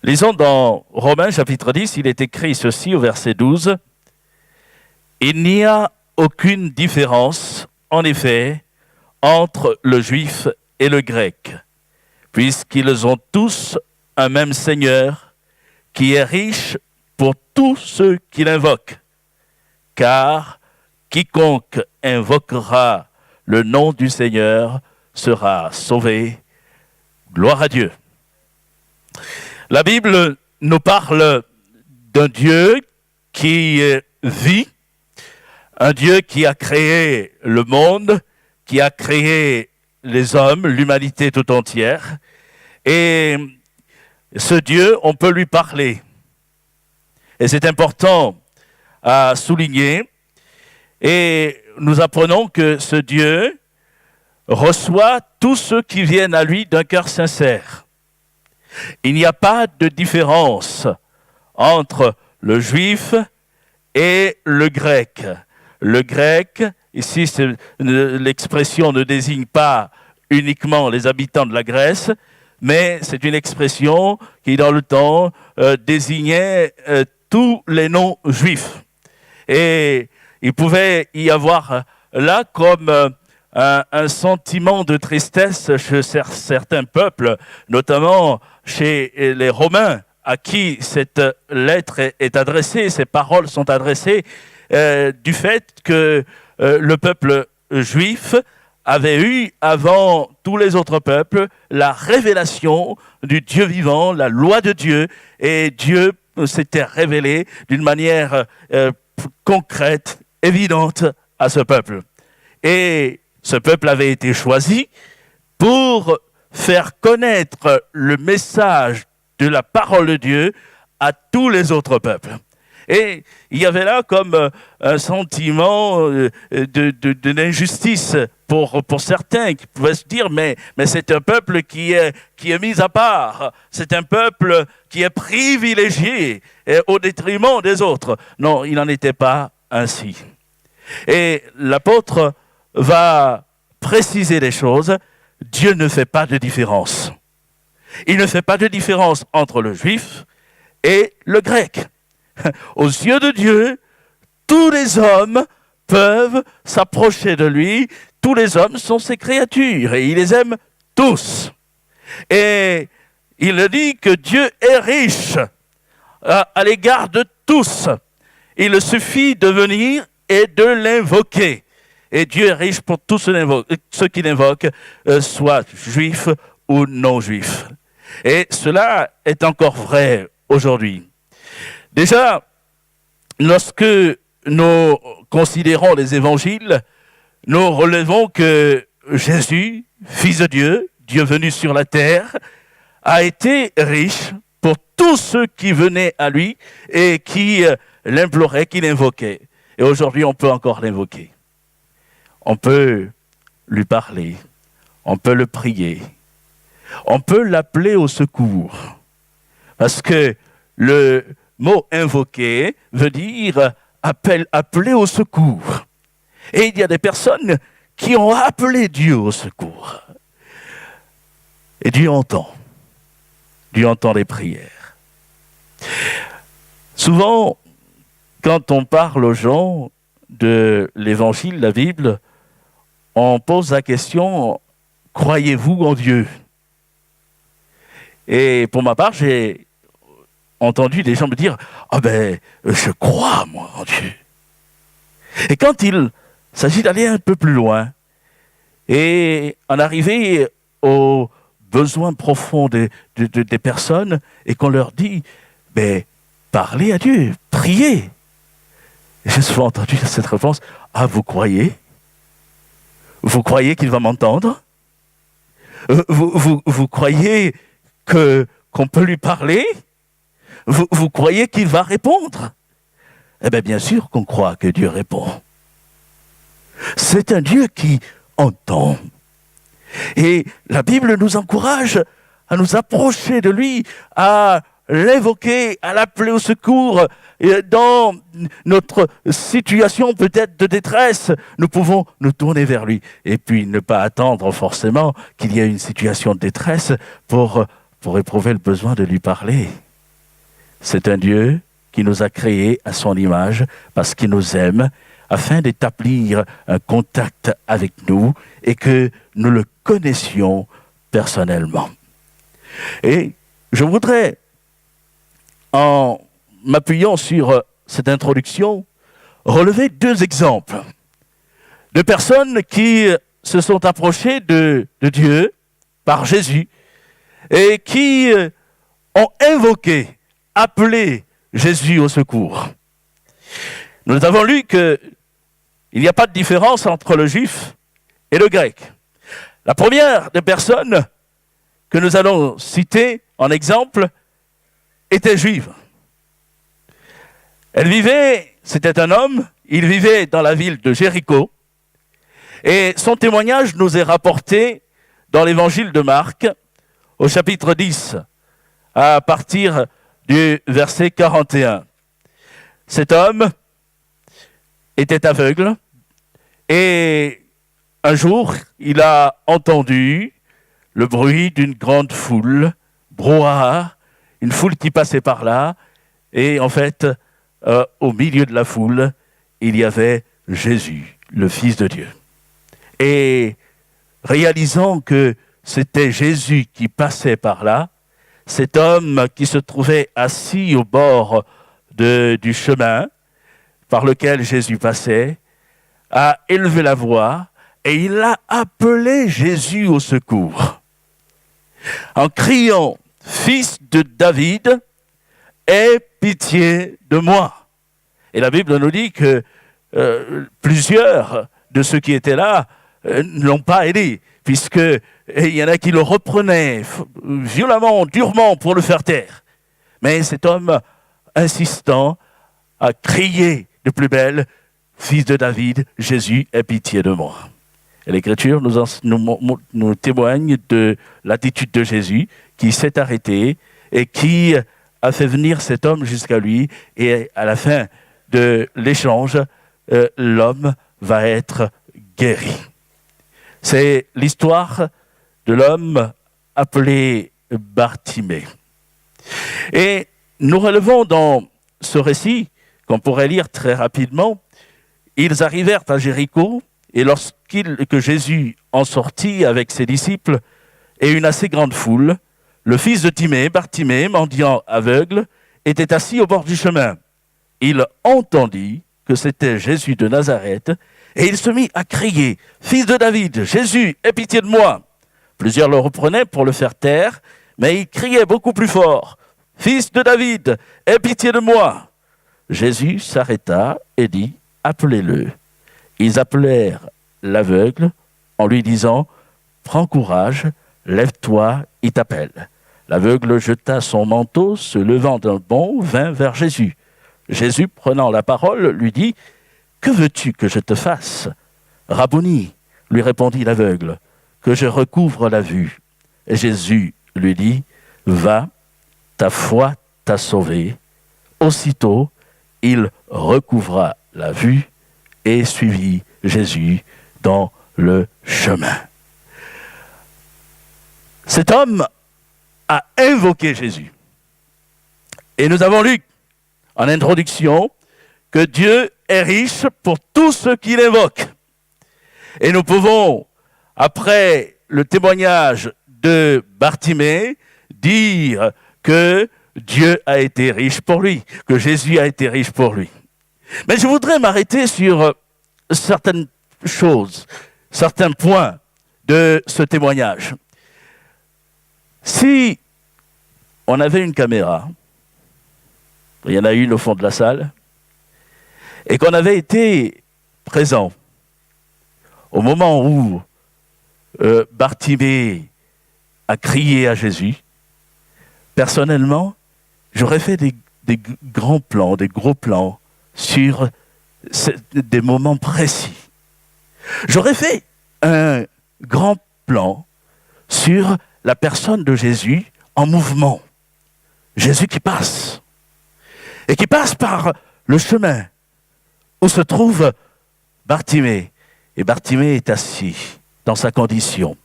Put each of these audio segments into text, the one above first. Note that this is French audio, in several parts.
Lisons dans Romains chapitre 10, il est écrit ceci au verset 12. « Il n'y a aucune différence, en effet, entre le juif et le grec, puisqu'ils ont tous un même Seigneur, qui est riche pour tous ceux qui l'invoquent. Car quiconque invoquera le nom du Seigneur sera sauvé. » Gloire à Dieu. La Bible nous parle d'un Dieu qui vit, un Dieu qui a créé le monde, qui a créé les hommes, l'humanité tout entière. Et ce Dieu, on peut lui parler. Et c'est important à souligner. Et nous apprenons que ce Dieu reçoit tous ceux qui viennent à lui d'un cœur sincère. Il n'y a pas de différence entre le juif et le grec. Le grec, ici l'expression ne désigne pas uniquement les habitants de la Grèce, mais c'est une expression qui dans le temps désignait tous les non-juifs. Et il pouvait y avoir là comme un sentiment de tristesse chez certains peuples, notamment chez les Romains, à qui cette lettre est adressée, ces paroles sont adressées, du fait que le peuple juif avait eu, avant tous les autres peuples, la révélation du Dieu vivant, la loi de Dieu, et Dieu s'était révélé d'une manière concrète, évidente à ce peuple. Et ce peuple avait été choisi pour faire connaître le message de la parole de Dieu à tous les autres peuples. Et il y avait là comme un sentiment de l'injustice pour certains qui pouvaient se dire mais c'est un peuple qui est mis à part, c'est un peuple qui est privilégié au détriment des autres. Non, il n'en était pas ainsi. Et l'apôtre va préciser les choses. Dieu ne fait pas de différence. Il ne fait pas de différence entre le juif et le grec. Aux yeux de Dieu, tous les hommes peuvent s'approcher de lui. Tous les hommes sont ses créatures et il les aime tous. Et il dit que Dieu est riche à l'égard de tous. Il suffit de venir et de l'invoquer. Et Dieu est riche pour tous ceux qui l'invoquent, soit juifs ou non juifs. Et cela est encore vrai aujourd'hui. Déjà, lorsque nous considérons les évangiles, nous relevons que Jésus, Fils de Dieu, Dieu venu sur la terre, a été riche pour tous ceux qui venaient à lui et qui l'imploraient, qui l'invoquaient. Et aujourd'hui, on peut encore l'invoquer. On peut lui parler, on peut le prier, on peut l'appeler au secours. Parce que le mot invoquer veut dire appeler au secours. Et il y a des personnes qui ont appelé Dieu au secours. Et Dieu entend. Dieu entend les prières. Souvent, quand on parle aux gens de l'évangile, la Bible, on pose la question, croyez-vous en Dieu? Et pour ma part, j'ai entendu des gens me dire, je crois, moi, en Dieu. Et quand il s'agit d'aller un peu plus loin et en arriver aux besoins profonds des personnes et qu'on leur dit, parlez à Dieu, priez. Et j'ai souvent entendu cette réponse, vous croyez? Vous croyez qu'il va m'entendre? Vous croyez qu'on peut lui parler? Vous croyez qu'il va répondre? Eh bien, bien sûr qu'on croit que Dieu répond. C'est un Dieu qui entend. Et la Bible nous encourage à nous approcher de lui, à l'évoquer, à l'appeler au secours. Et dans notre situation peut-être de détresse, nous pouvons nous tourner vers lui. Et puis ne pas attendre forcément qu'il y ait une situation de détresse pour éprouver le besoin de lui parler. C'est un Dieu qui nous a créés à son image parce qu'il nous aime, afin d'établir un contact avec nous et que nous le connaissions personnellement. Et je voudrais, en m'appuyant sur cette introduction, relever deux exemples de personnes qui se sont approchées de Dieu par Jésus et qui ont invoqué, appelé Jésus au secours. Nous avons lu qu'il n'y a pas de différence entre le juif et le grec. La première des personnes que nous allons citer en exemple était juive. Elle vivait, c'était un homme, il vivait dans la ville de Jéricho et son témoignage nous est rapporté dans l'évangile de Marc au chapitre 10 à partir du verset 41. Cet homme était aveugle et un jour, il a entendu le bruit d'une grande foule, brouhaha, une foule qui passait par là et en fait, au milieu de la foule, il y avait Jésus, le Fils de Dieu. Et réalisant que c'était Jésus qui passait par là, cet homme qui se trouvait assis au bord du chemin par lequel Jésus passait, a élevé la voix et il a appelé Jésus au secours en criant « Fils de David, aie pitié de moi ». Et la Bible nous dit que plusieurs de ceux qui étaient là ne l'ont pas aidé, puisqu'il y en a qui le reprenaient violemment, durement pour le faire taire. Mais cet homme insistant a crié de plus belle « Fils de David, Jésus, aie pitié de moi ». Et l'Écriture nous témoigne de l'attitude de Jésus qui s'est arrêté et qui a fait venir cet homme jusqu'à lui. Et à la fin de l'échange, l'homme va être guéri. C'est l'histoire de l'homme appelé Bartimée. Et nous relevons dans ce récit, qu'on pourrait lire très rapidement, ils arrivèrent à Jéricho, et que Jésus en sortit avec ses disciples et une assez grande foule, le fils de Timée, Bartimée, mendiant aveugle, était assis au bord du chemin. Il entendit que c'était Jésus de Nazareth, et il se mit à crier « Fils de David, Jésus, aie pitié de moi !» Plusieurs le reprenaient pour le faire taire, mais il criait beaucoup plus fort « Fils de David, aie pitié de moi !» Jésus s'arrêta et dit « Appelez-le ». Ils appelèrent l'aveugle en lui disant « Prends courage, lève-toi, il t'appelle ». L'aveugle jeta son manteau, se levant d'un bond, vint vers Jésus. Jésus, prenant la parole, lui dit « Que veux-tu que je te fasse ?»« Rabboni » lui répondit l'aveugle, « que je recouvre la vue. » Et Jésus lui dit « Va, ta foi t'a sauvé. » Aussitôt, il recouvra la vue et suivit Jésus dans le chemin. Cet homme a invoqué Jésus. Et nous avons lu en introduction que Dieu est riche pour tous ceux qui l'invoquent. Et nous pouvons, après le témoignage de Bartimée, dire que Dieu a été riche pour lui, que Jésus a été riche pour lui. Mais je voudrais m'arrêter sur certaines choses, certains points de ce témoignage. Si on avait une caméra, il y en a une au fond de la salle, et qu'on avait été présent au moment où Bartimée a crié à Jésus, personnellement, j'aurais fait des grands plans, des gros plans sur des moments précis. J'aurais fait un grand plan sur la personne de Jésus en mouvement. Jésus qui passe. Et qui passe par le chemin où se trouve Bartimée. Et Bartimée est assis dans sa condition.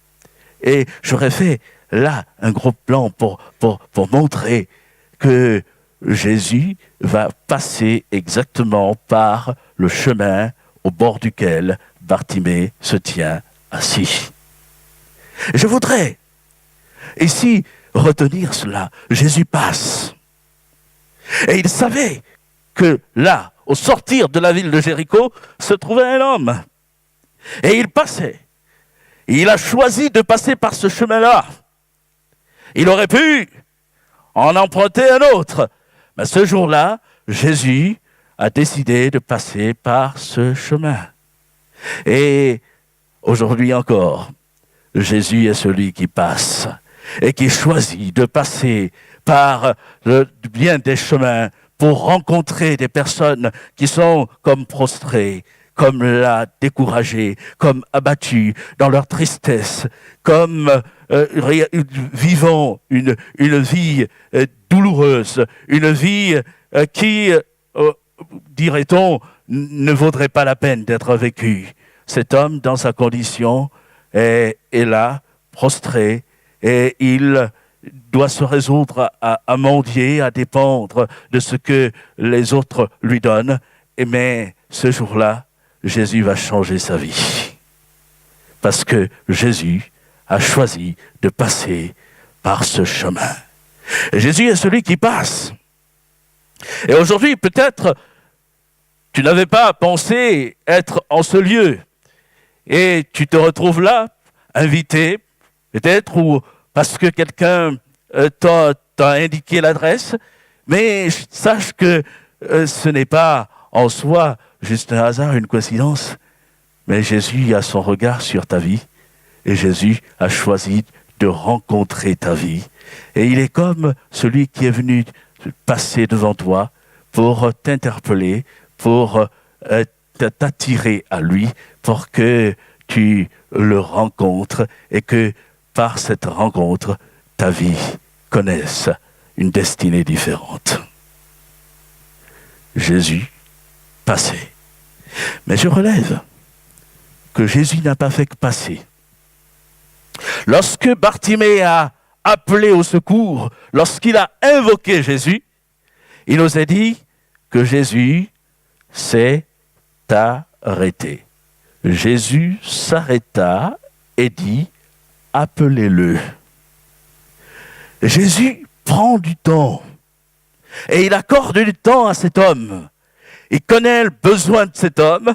Et j'aurais fait là un gros plan pour montrer que Jésus va passer exactement par le chemin au bord duquel Bartimée se tient assis. Je voudrais ici retenir cela. Jésus passe. Et il savait que là, au sortir de la ville de Jéricho, se trouvait un homme. Et il passait. Et il a choisi de passer par ce chemin-là. Il aurait pu en emprunter un autre. Mais ce jour-là, Jésus a décidé de passer par ce chemin. Et aujourd'hui encore, Jésus est celui qui passe et qui choisit de passer par bien des chemins pour rencontrer des personnes qui sont comme prostrées, comme là découragées, comme abattues dans leur tristesse, comme vivant une vie douloureuse, une vie qui, dirait-on, ne vaudrait pas la peine d'être vécue. Cet homme, dans sa condition, est là, prostré, et il doit se résoudre à mendier, à dépendre de ce que les autres lui donnent. Mais ce jour-là, Jésus va changer sa vie. Parce que Jésus a choisi de passer par ce chemin. Et Jésus est celui qui passe. Et aujourd'hui, peut-être, tu n'avais pas pensé être en ce lieu. Et tu te retrouves là, invité, peut-être, ou parce que quelqu'un t'a indiqué l'adresse. Mais sache que ce n'est pas en soi juste un hasard, une coïncidence. Mais Jésus a son regard sur ta vie. Et Jésus a choisi de rencontrer ta vie. Et il est comme celui qui est venu passer devant toi pour t'interpeller, pour t'attirer à lui, pour que tu le rencontres et que par cette rencontre, ta vie connaisse une destinée différente. Jésus passait. Mais je relève que Jésus n'a pas fait que passer. Lorsque Bartimée a appelé au secours, lorsqu'il a invoqué Jésus, il nous a dit que Jésus s'est arrêté. Jésus s'arrêta et dit « Appelez-le ». Jésus prend du temps et il accorde du temps à cet homme. Il connaît le besoin de cet homme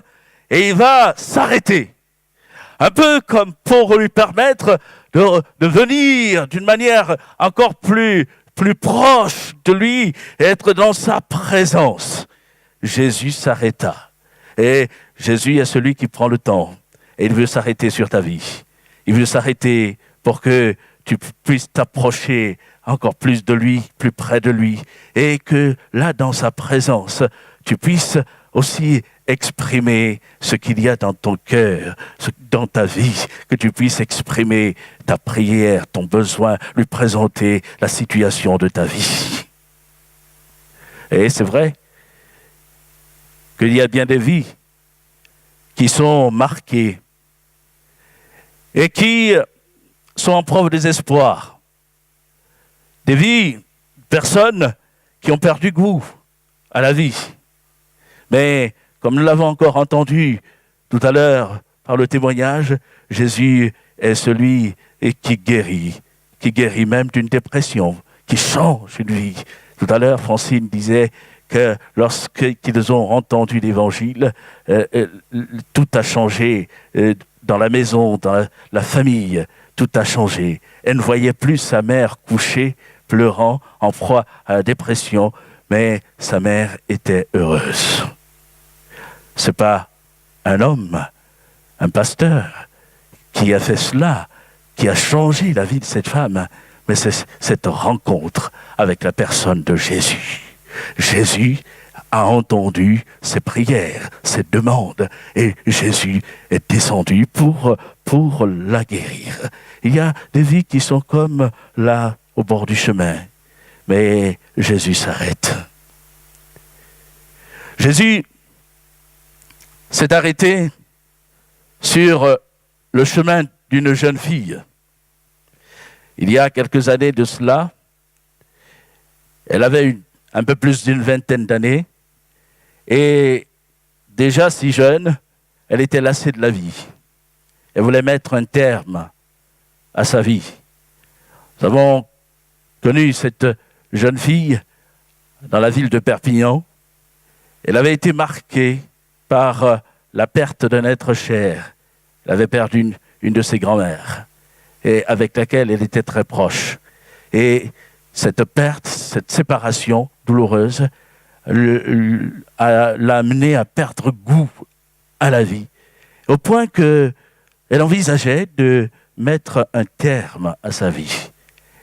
et il va s'arrêter. Un peu comme pour lui permettre de venir d'une manière encore plus proche de lui et être dans sa présence. Jésus s'arrêta. Et Jésus est celui qui prend le temps. Et il veut s'arrêter sur ta vie. Il veut s'arrêter pour que tu puisses t'approcher encore plus de lui, plus près de lui. Et que là, dans sa présence, tu puisses aussi exprimer ce qu'il y a dans ton cœur, dans ta vie, que tu puisses exprimer ta prière, ton besoin, lui présenter la situation de ta vie. Et c'est vrai qu'il y a bien des vies qui sont marquées et qui sont en preuve de désespoir. Des vies, personnes qui ont perdu goût à la vie. Mais comme nous l'avons encore entendu tout à l'heure par le témoignage, Jésus est celui qui guérit même d'une dépression, qui change une vie. Tout à l'heure, Francine disait que lorsqu'ils ont entendu l'évangile, tout a changé dans la maison, dans la famille, tout a changé. Elle ne voyait plus sa mère couchée, pleurant, en proie à la dépression, mais sa mère était heureuse. Ce n'est pas un homme, un pasteur, qui a fait cela, qui a changé la vie de cette femme, mais c'est cette rencontre avec la personne de Jésus. Jésus a entendu ses prières, ses demandes, et Jésus est descendu pour la guérir. Il y a des vies qui sont comme là, au bord du chemin, mais Jésus s'arrête. Jésus s'est arrêté sur le chemin d'une jeune fille. Il y a quelques années de cela, elle avait un peu plus d'une vingtaine d'années. Et déjà si jeune, elle était lassée de la vie. Elle voulait mettre un terme à sa vie. Nous avons connu cette jeune fille dans la ville de Perpignan. Elle avait été marquée par la perte d'un être cher. Elle avait perdu une de ses grand-mères, et avec laquelle elle était très proche. Et cette perte, cette séparation douloureuse, l'a amenée à perdre goût à la vie, au point qu'elle envisageait de mettre un terme à sa vie.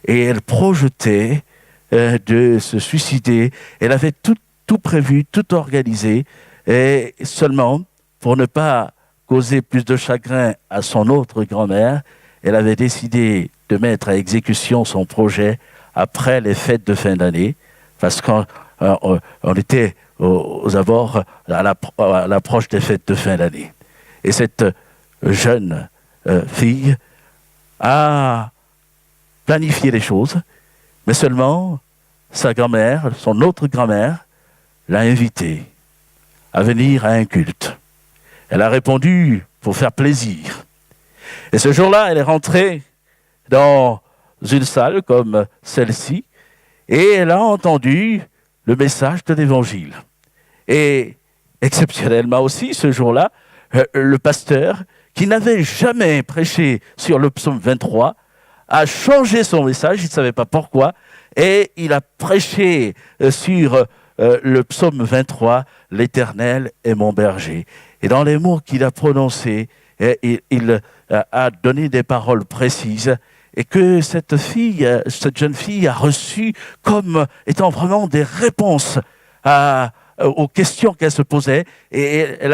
Et elle projetait de se suicider. Elle avait tout prévu, tout organisé, et seulement, pour ne pas causer plus de chagrin à son autre grand-mère, elle avait décidé de mettre à exécution son projet après les fêtes de fin d'année, parce qu'on était aux abords, à l'approche des fêtes de fin d'année. Et cette jeune fille a planifié les choses, mais seulement sa grand-mère, son autre grand-mère, l'a invitée à venir à un culte. Elle a répondu pour faire plaisir. Et ce jour-là, elle est rentrée dans une salle comme celle-ci et elle a entendu le message de l'Évangile. Et exceptionnellement aussi, ce jour-là, le pasteur, qui n'avait jamais prêché sur le psaume 23, a changé son message, il ne savait pas pourquoi, et il a prêché sur le psaume 23, « L'Éternel est mon berger ». Et dans les mots qu'il a prononcés, il a donné des paroles précises et que cette jeune fille a reçu comme étant vraiment des réponses aux questions qu'elle se posait, et elle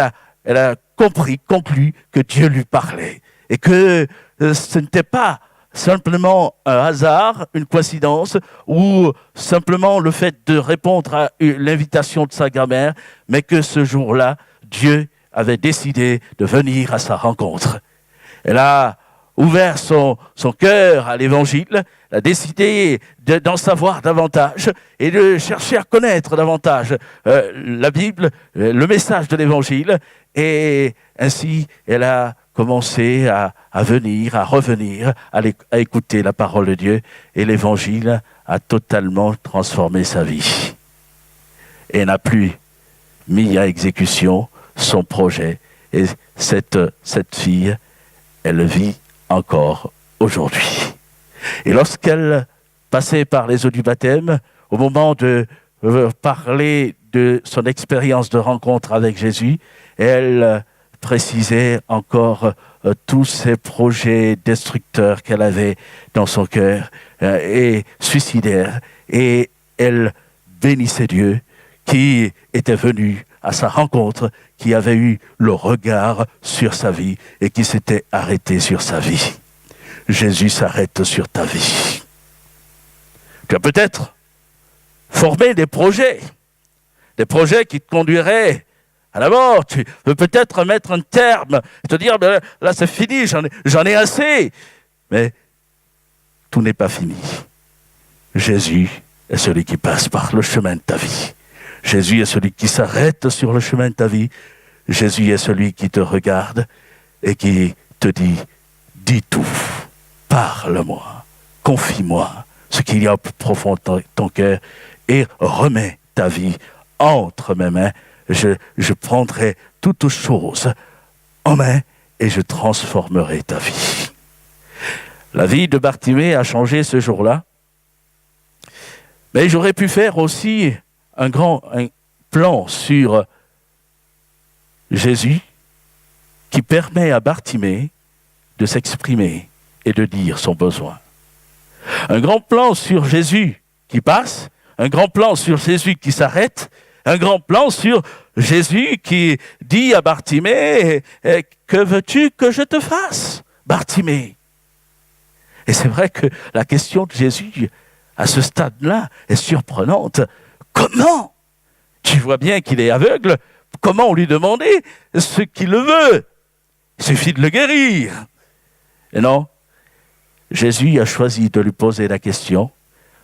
a conclu que Dieu lui parlait et que ce n'était pas simplement un hasard, une coïncidence, ou simplement le fait de répondre à l'invitation de sa grand-mère, mais que ce jour-là, Dieu avait décidé de venir à sa rencontre. Elle a ouvert son cœur à l'Évangile, elle a décidé d'en savoir davantage et de chercher à connaître davantage la Bible, le message de l'Évangile, et ainsi elle a commencé à revenir, à écouter la parole de Dieu, et l'Évangile a totalement transformé sa vie. Et n'a plus mis à exécution son projet. Et cette fille, elle vit encore aujourd'hui. Et lorsqu'elle passait par les eaux du baptême, au moment de parler de son expérience de rencontre avec Jésus, elle précisait encore tous ces projets destructeurs qu'elle avait dans son cœur et suicidaires. Et elle bénissait Dieu qui était venu à sa rencontre, qui avait eu le regard sur sa vie et qui s'était arrêté sur sa vie. Jésus s'arrête sur ta vie. Tu as peut-être formé des projets qui te conduiraient à la mort. Tu veux peut-être mettre un terme, te dire, ben là c'est fini, j'en ai assez. Mais tout n'est pas fini. Jésus est celui qui passe par le chemin de ta vie. Jésus est celui qui s'arrête sur le chemin de ta vie. Jésus est celui qui te regarde et qui te dit, dis tout, parle-moi, confie-moi ce qu'il y a au plus profond de ton cœur et remets ta vie entre mes mains. Je prendrai toutes choses en main et je transformerai ta vie. La vie de Bartimée a changé ce jour-là, mais j'aurais pu faire aussi un plan sur Jésus qui permet à Bartimée de s'exprimer et de dire son besoin. Un grand plan sur Jésus qui passe, un grand plan sur Jésus qui s'arrête, un grand plan sur Jésus qui dit à Bartimée, « Que veux-tu que je te fasse, Bartimée ?» Et c'est vrai que la question de Jésus, à ce stade-là, est surprenante. Comment? Tu vois bien qu'il est aveugle. Comment lui demander ce qu'il veut? Il suffit de le guérir. Et non, Jésus a choisi de lui poser la question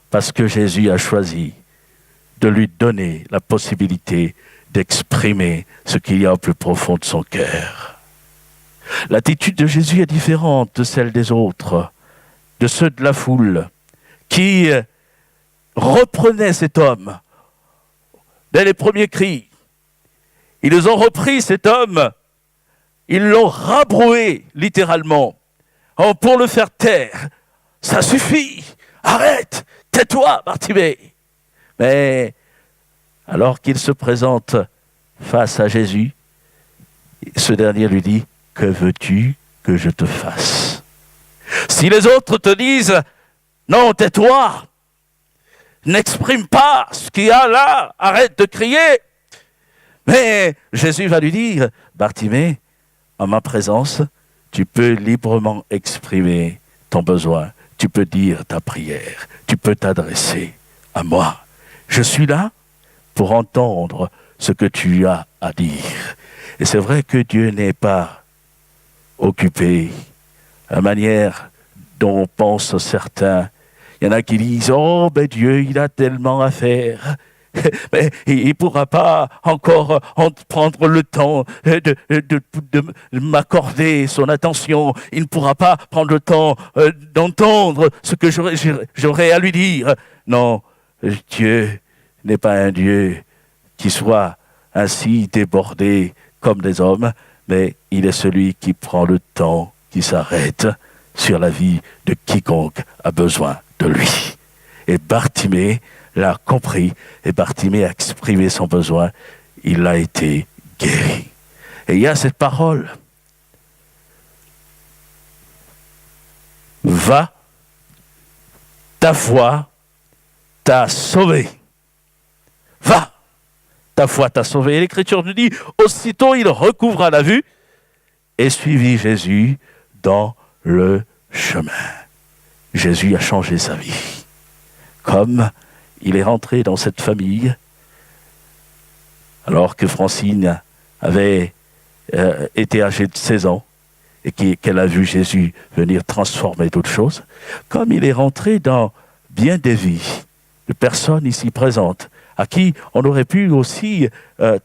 parce que Jésus a choisi de lui donner la possibilité d'exprimer ce qu'il y a au plus profond de son cœur. L'attitude de Jésus est différente de celle des autres, de ceux de la foule, qui reprenaient cet homme dès les premiers cris. Ils ont repris cet homme, ils l'ont rabroué littéralement pour le faire taire. Ça suffit, arrête, tais-toi, Bartimée. Mais alors qu'il se présente face à Jésus, ce dernier lui dit, que veux-tu que je te fasse? Si les autres te disent, non, tais-toi, n'exprime pas ce qu'il y a là, arrête de crier. Mais Jésus va lui dire, Bartimée, en ma présence, tu peux librement exprimer ton besoin, tu peux dire ta prière, tu peux t'adresser à moi. Je suis là pour entendre ce que tu as à dire. Et c'est vrai que Dieu n'est pas occupé à la manière dont pensent certains. Il y en a qui disent, oh, ben Dieu, il a tellement à faire. Mais il ne pourra pas encore prendre le temps de m'accorder son attention. Il ne pourra pas prendre le temps d'entendre ce que j'aurais à lui dire. Non, Dieu n'est pas un Dieu qui soit ainsi débordé comme des hommes, mais il est celui qui prend le temps, qui s'arrête sur la vie de quiconque a besoin de lui. Et Bartimée l'a compris, et Bartimée a exprimé son besoin, il a été guéri. Et il y a cette parole. Va, ta foi t'a sauvé. Va, ta foi t'a sauvé. Et l'Écriture nous dit, aussitôt il recouvra la vue et suivit Jésus dans le chemin. Jésus a changé sa vie. Comme il est rentré dans cette famille, alors que Francine avait été âgée de 16 ans et qu'elle a vu Jésus venir transformer d'autres choses, comme il est rentré dans bien des vies de personnes ici présentes, à qui on aurait pu aussi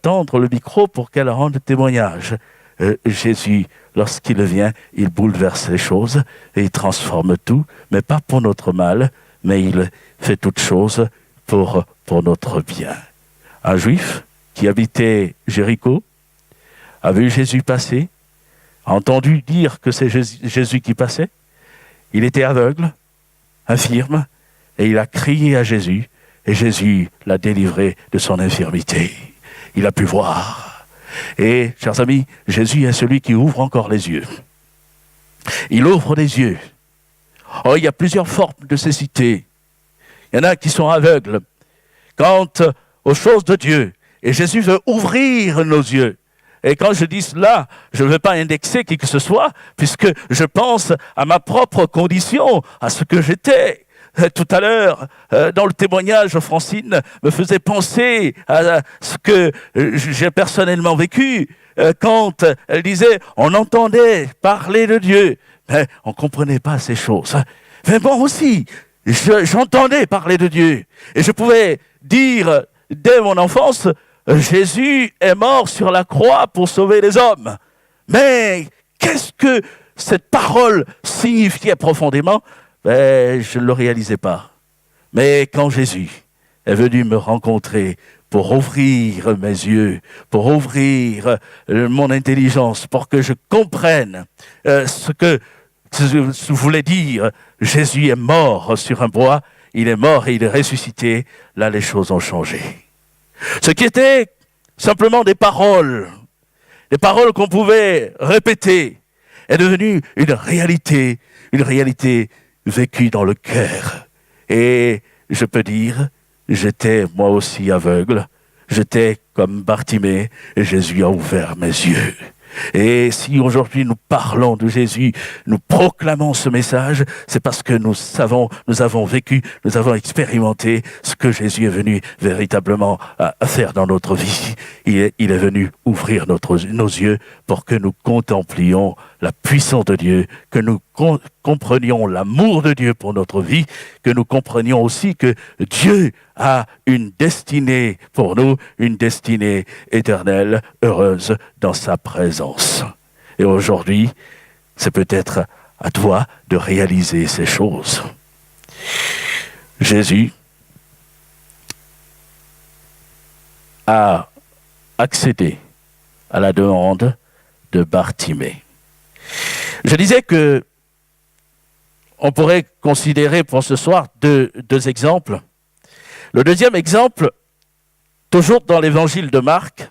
tendre le micro pour qu'elle rende témoignage. Jésus, lorsqu'il vient, il bouleverse les choses et il transforme tout, mais pas pour notre mal, mais il fait toutes choses pour notre bien. Un juif qui habitait Jéricho a vu Jésus passer, a entendu dire que c'est Jésus qui passait. Il était aveugle, infirme, et il a crié à Jésus, et Jésus l'a délivré de son infirmité. Il a pu voir. Et, chers amis, Jésus est celui qui ouvre encore les yeux. Il ouvre les yeux. Oh, il y a plusieurs formes de cécité. Il y en a qui sont aveugles quant aux choses de Dieu. Et Jésus veut ouvrir nos yeux. Et quand je dis cela, je ne veux pas indexer qui que ce soit, puisque je pense à ma propre condition, à ce que j'étais. Tout à l'heure, dans le témoignage, Francine me faisait penser à ce que j'ai personnellement vécu quand elle disait « on entendait parler de Dieu ». Mais on ne comprenait pas ces choses. Mais moi aussi, j'entendais parler de Dieu. Et je pouvais dire dès mon enfance, Jésus est mort sur la croix pour sauver les hommes. Mais qu'est-ce que cette parole signifiait profondément ? Je ne le réalisais pas. Mais quand Jésus est venu me rencontrer pour ouvrir mes yeux, pour ouvrir mon intelligence, pour que je comprenne ce que je voulais dire, Jésus est mort sur un bois, il est mort et il est ressuscité, là les choses ont changé. Ce qui était simplement des paroles qu'on pouvait répéter, est devenu une réalité vécue dans le cœur. Et je peux dire, j'étais moi aussi aveugle, j'étais comme Bartimée, et Jésus a ouvert mes yeux. Et si aujourd'hui nous parlons de Jésus, nous proclamons ce message, c'est parce que nous avons vécu, nous avons expérimenté ce que Jésus est venu véritablement à faire dans notre vie. Il est venu ouvrir nos yeux pour que nous contemplions la puissance de Dieu, que nous comprenions l'amour de Dieu pour notre vie, que nous comprenions aussi que Dieu a une destinée pour nous, une destinée éternelle, heureuse dans sa présence. Et aujourd'hui, c'est peut-être à toi de réaliser ces choses. Jésus a accédé à la demande de Bartimée. Je disais que on pourrait considérer pour ce soir deux exemples. Le deuxième exemple, toujours dans l'évangile de Marc,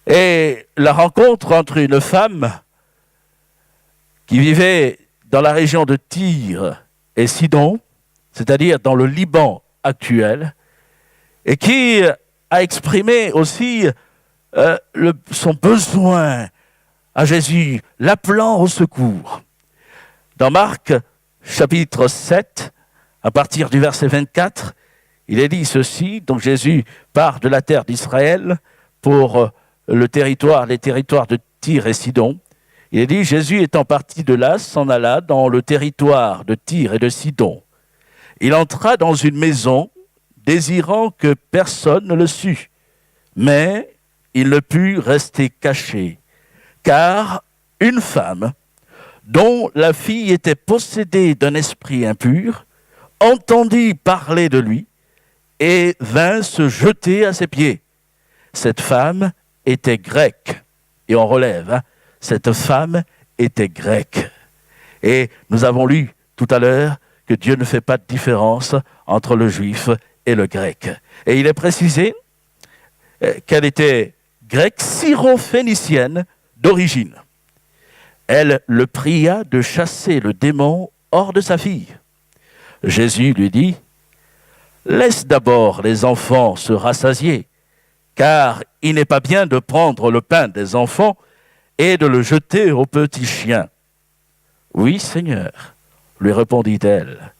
est la rencontre entre une femme qui vivait dans la région de Tyr et Sidon, c'est-à-dire dans le Liban actuel, et qui a exprimé aussi son besoin à Jésus, l'appelant au secours. Dans Marc, chapitre 7, à partir du verset 24, il est dit ceci, donc Jésus part de la terre d'Israël pour les territoires de Tyr et Sidon. Il est dit, Jésus étant parti de là, s'en alla dans le territoire de Tyr et de Sidon. Il entra dans une maison, désirant que personne ne le sût. Mais il ne put rester caché, car une femme, dont la fille était possédée d'un esprit impur, entendit parler de lui et vint se jeter à ses pieds. Cette femme était grecque. Et on relève, cette femme était grecque. Et nous avons lu tout à l'heure que Dieu ne fait pas de différence entre le juif et le grec. Et il est précisé qu'elle était grecque syrophénicienne d'origine. Elle le pria de chasser le démon hors de sa fille. Jésus lui dit, « Laisse d'abord les enfants se rassasier, car il n'est pas bien de prendre le pain des enfants et de le jeter aux petits chiens. » « Oui, Seigneur, lui répondit-elle,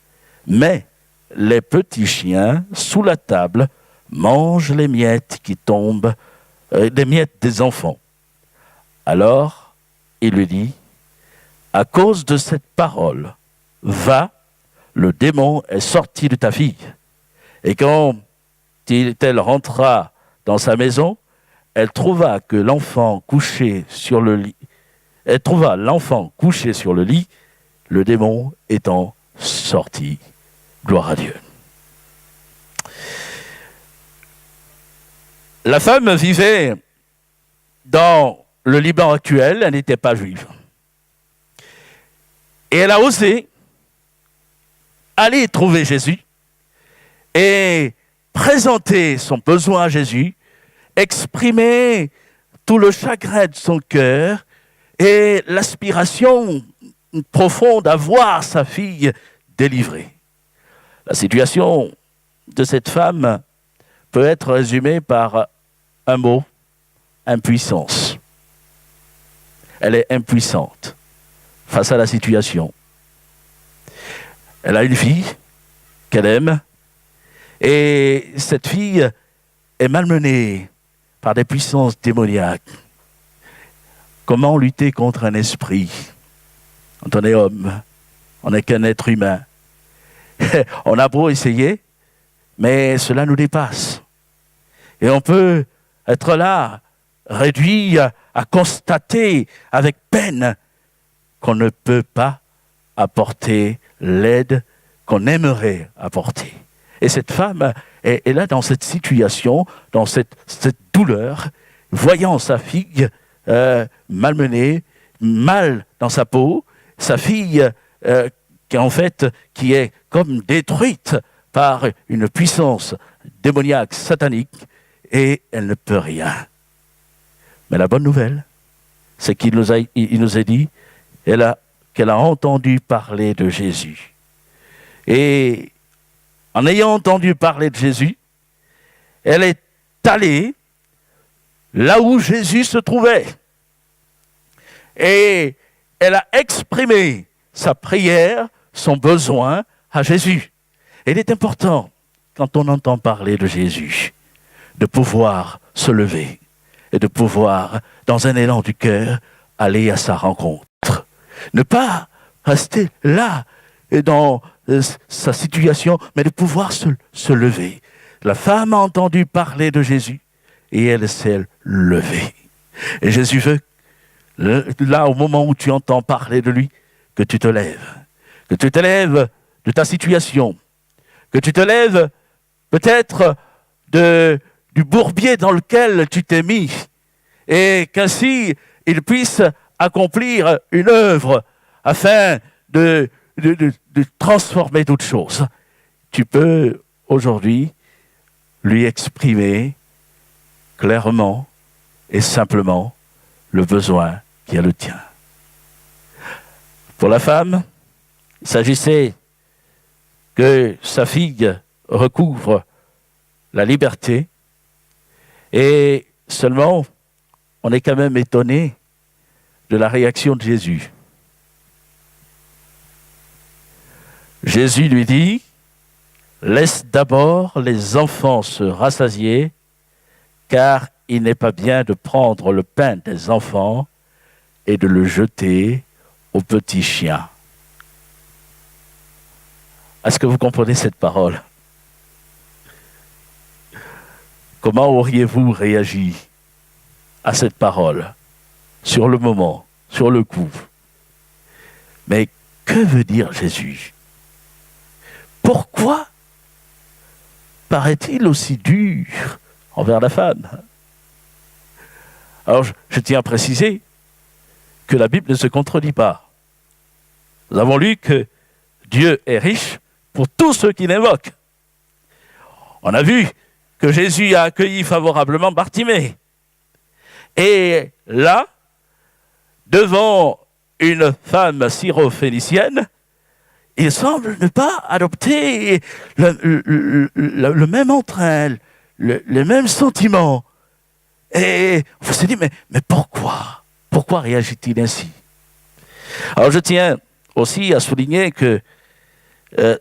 mais les petits chiens, sous la table, mangent les miettes qui tombent, des miettes des enfants. » Alors, il lui dit, « À cause de cette parole, va, le démon est sorti de ta fille. » Et quand elle rentra dans sa maison, elle trouva l'enfant couché sur le lit, le démon étant sorti. Gloire à Dieu. La femme vivait dans le Liban actuel, elle n'était pas juive. Et elle a osé aller trouver Jésus et présenter son besoin à Jésus, exprimer tout le chagrin de son cœur et l'aspiration profonde à voir sa fille délivrée. La situation de cette femme peut être résumée par un mot, impuissance. Elle est impuissante face à la situation. Elle a une fille qu'elle aime et cette fille est malmenée par des puissances démoniaques. Comment lutter contre un esprit? Quand on est homme, on n'est qu'un être humain. On a beau essayer, mais cela nous dépasse. Et on peut être là, réduit à constater avec peine qu'on ne peut pas apporter l'aide qu'on aimerait apporter. Et cette femme est là dans cette situation, dans cette douleur, voyant sa fille malmenée, mal dans sa peau, sa fille qui est comme détruite par une puissance démoniaque, satanique, et elle ne peut rien. Mais la bonne nouvelle, c'est qu'il nous a dit qu'elle a entendu parler de Jésus. Et en ayant entendu parler de Jésus, elle est allée là où Jésus se trouvait. Et elle a exprimé sa prière, son besoin à Jésus. Et il est important, quand on entend parler de Jésus, de pouvoir se lever et de pouvoir, dans un élan du cœur, aller à sa rencontre. Ne pas rester là, dans sa situation, mais de pouvoir se lever. La femme a entendu parler de Jésus et elle s'est levée. Et Jésus veut, là, au moment où tu entends parler de lui, que tu te lèves. Que tu te lèves de ta situation. Que tu te lèves peut-être du bourbier dans lequel tu t'es mis. Et qu'ainsi, il puisse accomplir une œuvre afin de transformer toutes choses. Tu peux aujourd'hui lui exprimer clairement et simplement le besoin qui est le tien. Pour la femme, il s'agissait que sa fille recouvre la liberté et seulement on est quand même étonné de la réaction de Jésus. Jésus lui dit, « Laisse d'abord les enfants se rassasier, car il n'est pas bien de prendre le pain des enfants et de le jeter aux petits chiens. » Est-ce que vous comprenez cette parole? Comment auriez-vous réagi à cette parole, sur le moment, sur le coup? Mais que veut dire Jésus? Pourquoi paraît-il aussi dur envers la femme? Alors, je tiens à préciser que la Bible ne se contredit pas. Nous avons lu que Dieu est riche pour tous ceux qui l'invoquent. On a vu que Jésus a accueilli favorablement Bartimée. Et là, devant une femme syrophénicienne, il semble ne pas adopter le même entrain, le même sentiment. Et on se dit, mais pourquoi? Pourquoi réagit-il ainsi? Alors je tiens aussi à souligner que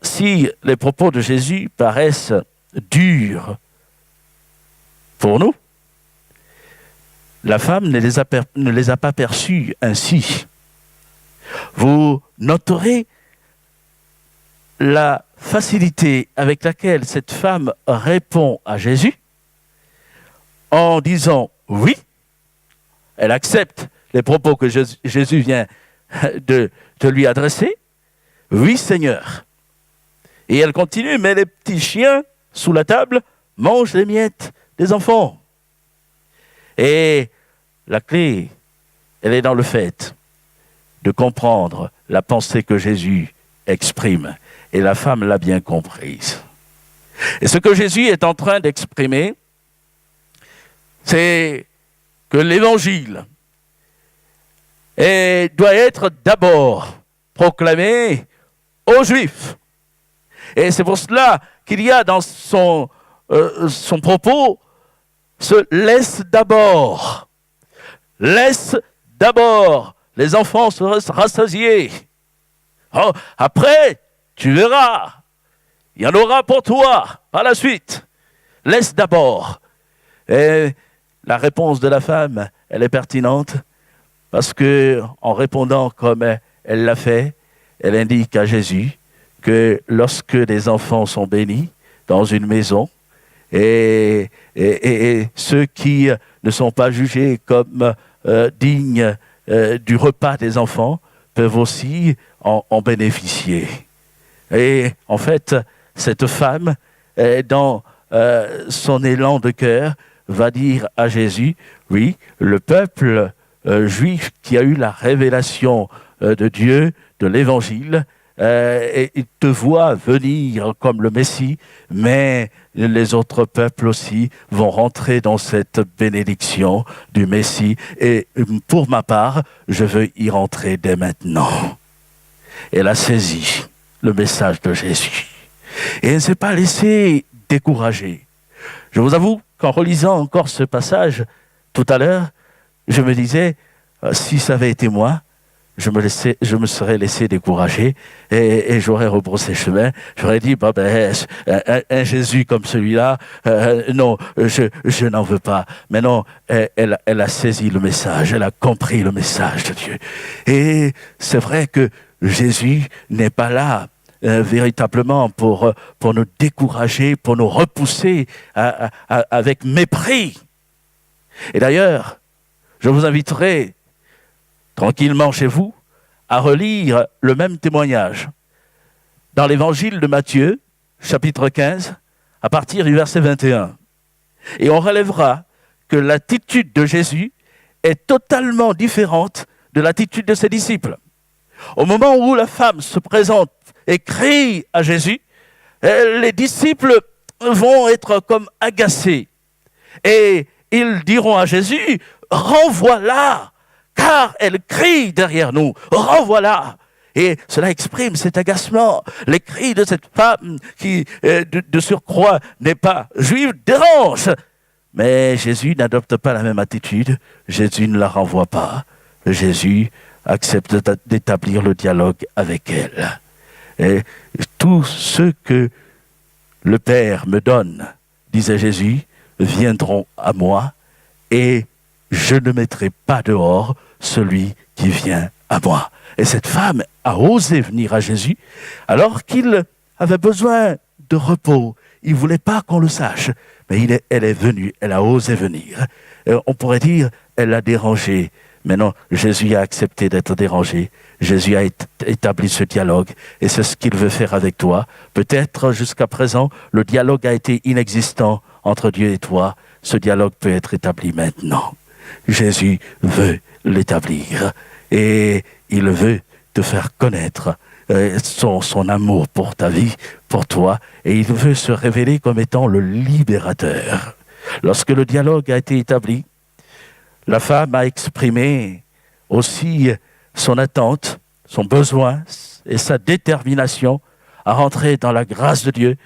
si les propos de Jésus paraissent durs pour nous, la femme ne les a pas perçus ainsi. Vous noterez la facilité avec laquelle cette femme répond à Jésus en disant oui. Elle accepte les propos que Jésus vient de lui adresser. Oui, Seigneur. Et elle continue, mais les petits chiens sous la table mangent les miettes des enfants. Et la clé, elle est dans le fait de comprendre la pensée que Jésus exprime. Et la femme l'a bien comprise. Et ce que Jésus est en train d'exprimer, c'est que l'évangile doit être d'abord proclamé aux Juifs. Et c'est pour cela qu'il y a dans son propos ce « laisse d'abord ». Laisse d'abord les enfants se rassasier. Oh, après, tu verras, il y en aura pour toi par la suite. Laisse d'abord. Et la réponse de la femme, elle est pertinente parce que en répondant comme elle l'a fait, elle indique à Jésus que lorsque des enfants sont bénis dans une maison et ceux qui ne sont pas jugés comme dignes du repas des enfants peuvent aussi en bénéficier. Et en fait, cette femme, dans son élan de cœur, va dire à Jésus, oui, le peuple juif qui a eu la révélation de Dieu, de l'Évangile, il te voit venir comme le Messie, mais les autres peuples aussi vont rentrer dans cette bénédiction du Messie. Et pour ma part, je veux y rentrer dès maintenant. Elle a saisi le message de Jésus. Et elle ne s'est pas laissée décourager. Je vous avoue qu'en relisant encore ce passage tout à l'heure, je me disais, si ça avait été moi, je me serais laissé décourager et j'aurais rebroussé chemin. J'aurais dit, un Jésus comme celui-là, non, je n'en veux pas. Mais non, elle a saisi le message, elle a compris le message de Dieu. Et c'est vrai que Jésus n'est pas là véritablement pour nous décourager, pour nous repousser avec mépris. Et d'ailleurs, je vous inviterai tranquillement chez vous à relire le même témoignage dans l'évangile de Matthieu, chapitre 15, à partir du verset 21. Et on relèvera que l'attitude de Jésus est totalement différente de l'attitude de ses disciples. Au moment où la femme se présente et crie à Jésus, les disciples vont être comme agacés. Et ils diront à Jésus, « Renvoie-la, car elle crie derrière nous, renvoie-la ». Et cela exprime cet agacement. Les cris de cette femme qui, de surcroît, n'est pas juive, dérangent. Mais Jésus n'adopte pas la même attitude. Jésus ne la renvoie pas. Jésus accepte d'établir le dialogue avec elle. Et tous ceux que le Père me donne, disait Jésus, viendront à moi et je ne mettrai pas dehors celui qui vient à moi. Et cette femme a osé venir à Jésus alors qu'il avait besoin de repos. Il ne voulait pas qu'on le sache, mais elle est venue, elle a osé venir. Et on pourrait dire, elle l'a dérangé. Mais non, Jésus a accepté d'être dérangé. Jésus a établi ce dialogue et c'est ce qu'il veut faire avec toi. Peut-être jusqu'à présent, le dialogue a été inexistant entre Dieu et toi. Ce dialogue peut être établi maintenant. Jésus veut l'établir et il veut te faire connaître son amour pour ta vie, pour toi, et il veut se révéler comme étant le libérateur. Lorsque le dialogue a été établi, la femme a exprimé aussi son attente, son besoin et sa détermination à rentrer dans la grâce de Dieu.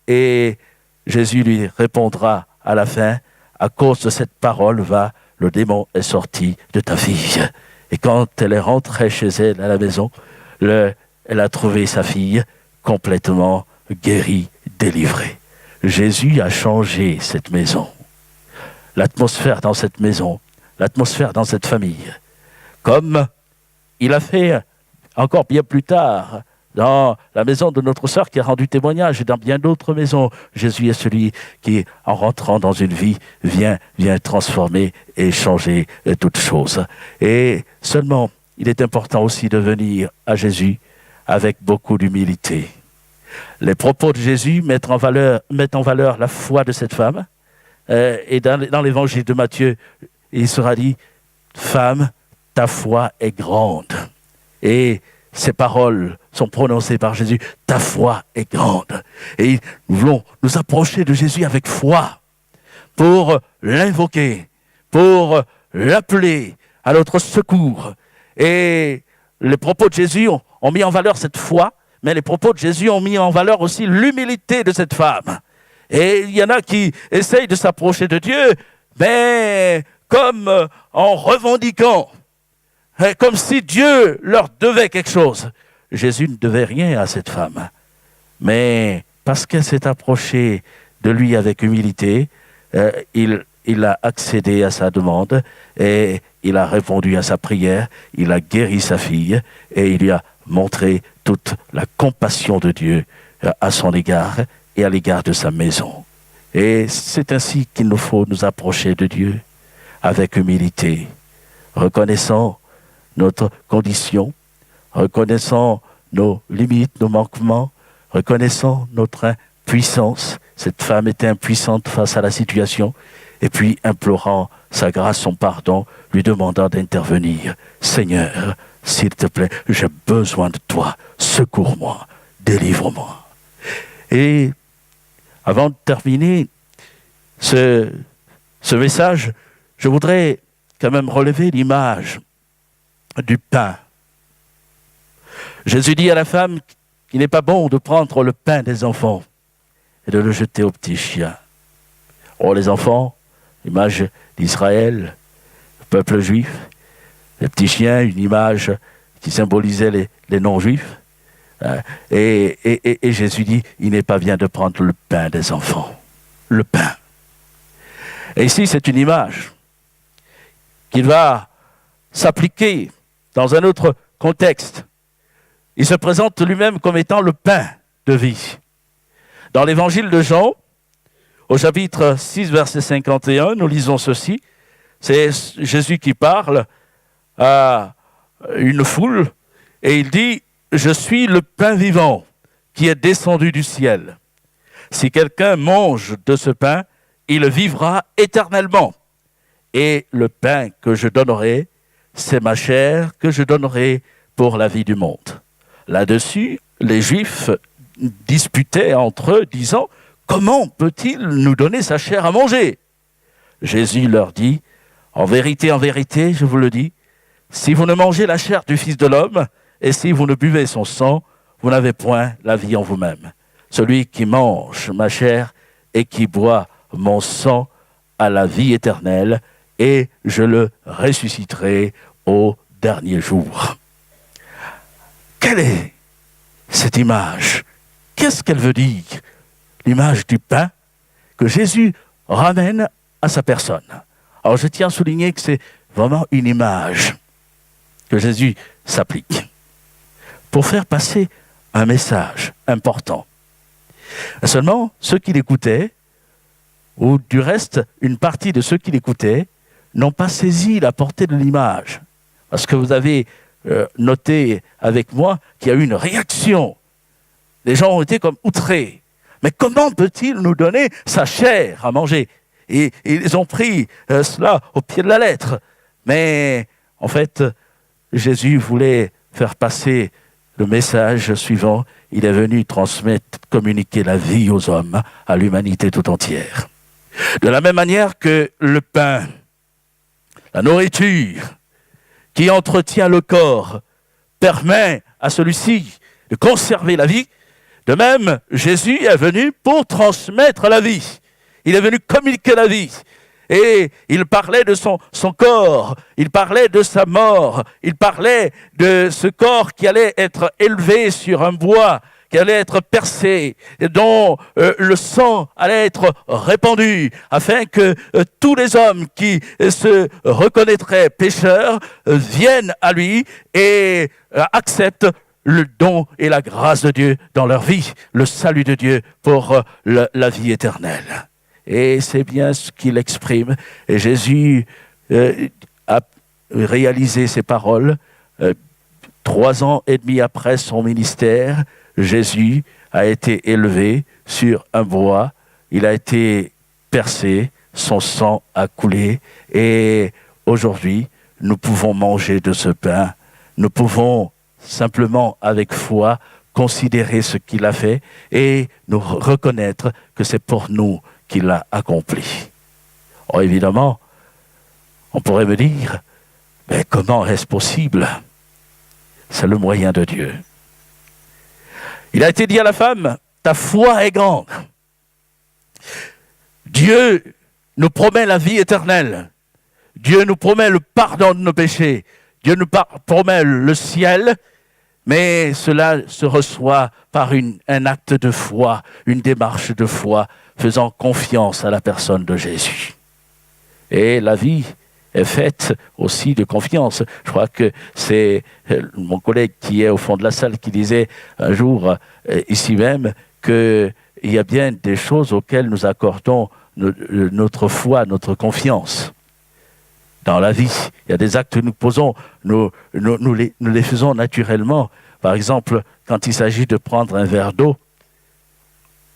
Et Jésus lui répondra à la fin, à cause de cette parole, le démon est sorti de ta fille. Et quand elle est rentrée chez elle à la maison, elle a trouvé sa fille complètement guérie, délivrée. Jésus a changé cette maison, l'atmosphère dans cette maison, l'atmosphère dans cette famille, comme il a fait encore bien plus tard dans la maison de notre sœur qui a rendu témoignage et dans bien d'autres maisons. Jésus est celui qui, en rentrant dans une vie, vient transformer et changer toutes choses. Et seulement, il est important aussi de venir à Jésus avec beaucoup d'humilité. Les propos de Jésus mettent en valeur la foi de cette femme. Et dans l'évangile de Matthieu, il sera dit, « Femme, ta foi est grande. » Et ces paroles sont prononcées par Jésus, « Ta foi est grande. » Et nous voulons nous approcher de Jésus avec foi pour l'invoquer, pour l'appeler à notre secours. Et les propos de Jésus ont mis en valeur cette foi, mais les propos de Jésus ont mis en valeur aussi l'humilité de cette femme. Et il y en a qui essayent de s'approcher de Dieu, mais comme en revendiquant, comme si Dieu leur devait quelque chose. Jésus ne devait rien à cette femme. Mais parce qu'elle s'est approchée de lui avec humilité, il a accédé à sa demande et il a répondu à sa prière, il a guéri sa fille et il lui a montré toute la compassion de Dieu à son égard et à l'égard de sa maison. Et c'est ainsi qu'il nous faut nous approcher de Dieu, avec humilité, reconnaissant notre condition, reconnaissant nos limites, nos manquements, reconnaissant notre impuissance. Cette femme était impuissante face à la situation, et puis implorant sa grâce, son pardon, lui demandant d'intervenir. Seigneur, s'il te plaît, j'ai besoin de toi, secours-moi, délivre-moi. Et avant de terminer ce message, je voudrais quand même relever l'image du pain. Jésus dit à la femme qu'il n'est pas bon de prendre le pain des enfants et de le jeter aux petits chiens. Oh, les enfants, l'image d'Israël, le peuple juif, les petits chiens, une image qui symbolisait les non-juifs. Et Jésus dit, il n'est pas bien de prendre le pain des enfants. Le pain. Et ici, c'est une image qui va s'appliquer dans un autre contexte. Il se présente lui-même comme étant le pain de vie. Dans l'évangile de Jean, au chapitre 6, verset 51, nous lisons ceci. C'est Jésus qui parle à une foule et il dit « Je suis le pain vivant qui est descendu du ciel. Si quelqu'un mange de ce pain, il vivra éternellement. Et le pain que je donnerai, c'est ma chair que je donnerai pour la vie du monde. » Là-dessus, les Juifs disputaient entre eux, disant « Comment peut-il nous donner sa chair à manger ?» Jésus leur dit « en vérité, je vous le dis, si vous ne mangez la chair du Fils de l'homme, et si vous ne buvez son sang, vous n'avez point la vie en vous-même. Celui qui mange ma chair et qui boit mon sang a la vie éternelle, et je le ressusciterai au dernier jour. » Quelle est cette image? Qu'est-ce qu'elle veut dire? L'image du pain que Jésus ramène à sa personne. Alors je tiens à souligner que c'est vraiment une image que Jésus s'applique pour faire passer un message important. Seulement, ceux qui l'écoutaient, ou du reste, une partie de ceux qui l'écoutaient, n'ont pas saisi la portée de l'image. Parce que vous avez noté avec moi qu'il y a eu une réaction. Les gens ont été comme outrés. Mais comment peut-il nous donner sa chair à manger? Et ils ont pris cela au pied de la lettre. Mais en fait, Jésus voulait faire passer le message suivant. Il est venu transmettre, communiquer la vie aux hommes, à l'humanité tout entière. De la même manière que le pain, la nourriture qui entretient le corps, permet à celui-ci de conserver la vie, de même, Jésus est venu pour transmettre la vie. Il est venu communiquer la vie. Et il parlait de son corps, il parlait de sa mort, il parlait de ce corps qui allait être élevé sur un bois, qui allait être percé, et dont le sang allait être répandu, afin que tous les hommes qui se reconnaîtraient pécheurs viennent à lui et acceptent le don et la grâce de Dieu dans leur vie, le salut de Dieu pour la vie éternelle. Et c'est bien ce qu'il exprime. Et Jésus a réalisé ces paroles 3 ans et demi après son ministère. Jésus a été élevé sur un bois, il a été percé, son sang a coulé, et aujourd'hui, nous pouvons manger de ce pain, nous pouvons simplement avec foi considérer ce qu'il a fait et nous reconnaître que c'est pour nous qu'il l'a accompli. Oh, évidemment, on pourrait me dire, mais comment est-ce possible? C'est le moyen de Dieu. Il a été dit à la femme, ta foi est grande. Dieu nous promet la vie éternelle. Dieu nous promet le pardon de nos péchés. Dieu nous promet le ciel, mais cela se reçoit par un acte de foi, une démarche de foi, faisant confiance à la personne de Jésus. Et la vie est faite aussi de confiance. Je crois que c'est mon collègue qui est au fond de la salle qui disait un jour, ici même, qu'il y a bien des choses auxquelles nous accordons notre foi, notre confiance. Dans la vie, il y a des actes que nous posons, nous les faisons naturellement. Par exemple, quand il s'agit de prendre un verre d'eau,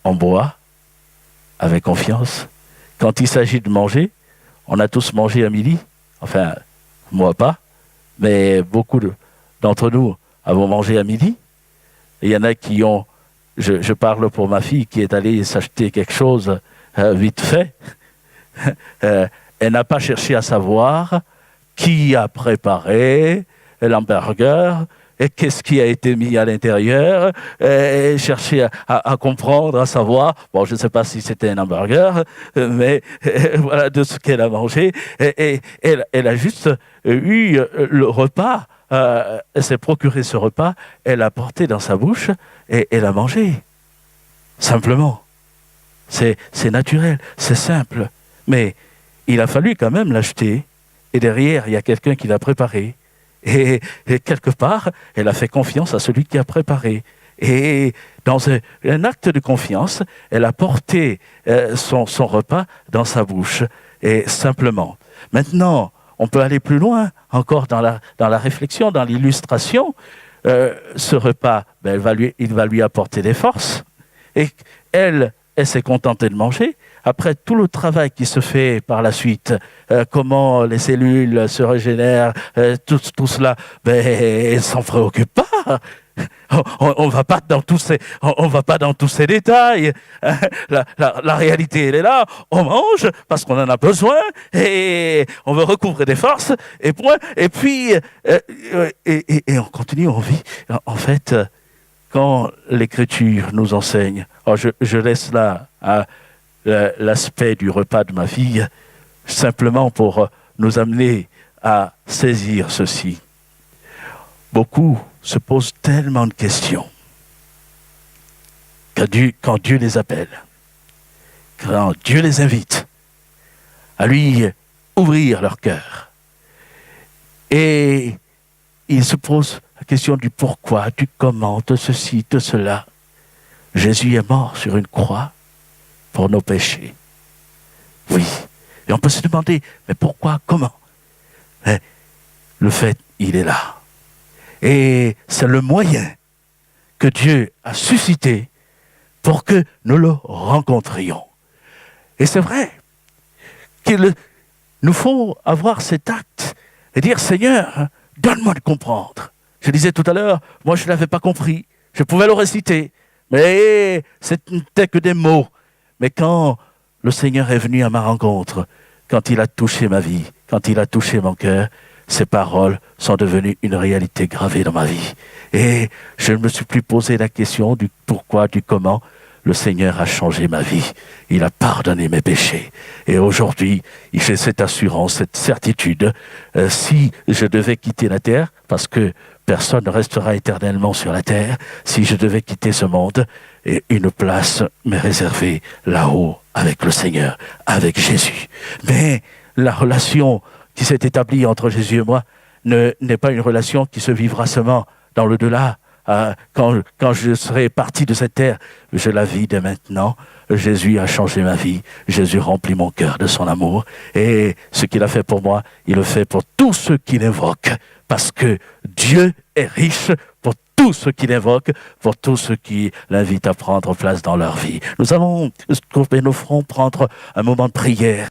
on boit avec confiance. Quand il s'agit de manger, on a tous mangé à midi. Enfin, moi pas, mais beaucoup d'entre nous avons mangé à midi. Et il y en a qui ont, je parle pour ma fille qui est allée s'acheter quelque chose vite fait. Elle n'a pas cherché à savoir qui a préparé l'hamburger et qu'est-ce qui a été mis à l'intérieur, et chercher à comprendre, à savoir, bon, je ne sais pas si c'était un hamburger, mais voilà de ce qu'elle a mangé. Et elle a juste eu le repas elle s'est procuré ce repas, elle l'a porté dans sa bouche et elle a mangé. Simplement. C'est naturel, c'est simple. Mais il a fallu quand même l'acheter. Et derrière, il y a quelqu'un qui l'a préparé. Et quelque part, elle a fait confiance à celui qui a préparé. Et dans un acte de confiance, elle a porté son repas dans sa bouche. Et simplement. Maintenant, on peut aller plus loin, encore dans la réflexion, dans l'illustration. Ce repas, il va lui apporter des forces. Et elle s'est contentée de manger. Après tout le travail qui se fait par la suite, comment les cellules se régénèrent, tout cela, elle ne s'en préoccupe pas. On va pas dans tous ces détails. La réalité, elle est là. On mange parce qu'on en a besoin et on veut recouvrer des forces et point. Et puis, et on continue, on vit. En fait, quand l'Écriture nous enseigne, je laisse là l'aspect du repas de ma fille, simplement pour nous amener à saisir ceci. Beaucoup se posent tellement de questions quand Dieu les appelle, quand Dieu les invite à lui ouvrir leur cœur. Et ils se posent la question du pourquoi, du comment, de ceci, de cela. Jésus est mort sur une croix pour nos péchés. Oui. Et on peut se demander, mais pourquoi, comment? Mais le fait, il est là. Et c'est le moyen que Dieu a suscité pour que nous le rencontrions. Et c'est vrai qu'il nous faut avoir cet acte et dire, Seigneur, donne-moi de comprendre. Je disais tout à l'heure, moi je ne l'avais pas compris. Je pouvais le réciter, mais c'était que des mots. Mais quand le Seigneur est venu à ma rencontre, quand il a touché ma vie, quand il a touché mon cœur, ces paroles sont devenues une réalité gravée dans ma vie. Et je ne me suis plus posé la question du pourquoi, du comment. Le Seigneur a changé ma vie. Il a pardonné mes péchés. Et aujourd'hui, j'ai cette assurance, cette certitude. Si je devais quitter la terre, parce que personne ne restera éternellement sur la terre, si je devais quitter ce monde, et une place m'est réservée là-haut avec le Seigneur, avec Jésus. Mais la relation qui s'est établie entre Jésus et moi n'est pas une relation qui se vivra seulement dans l'au-delà. Quand je serai parti de cette terre, je la vis dès maintenant. Jésus a changé ma vie. Jésus remplit mon cœur de son amour. Et ce qu'il a fait pour moi, il le fait pour tous ceux qui l'invoquent. Parce que Dieu est riche pour tous ceux qui l'invoquent, pour tous ceux qui l'invitent à prendre place dans leur vie. Nous allons couper nos fronts, prendre un moment de prière.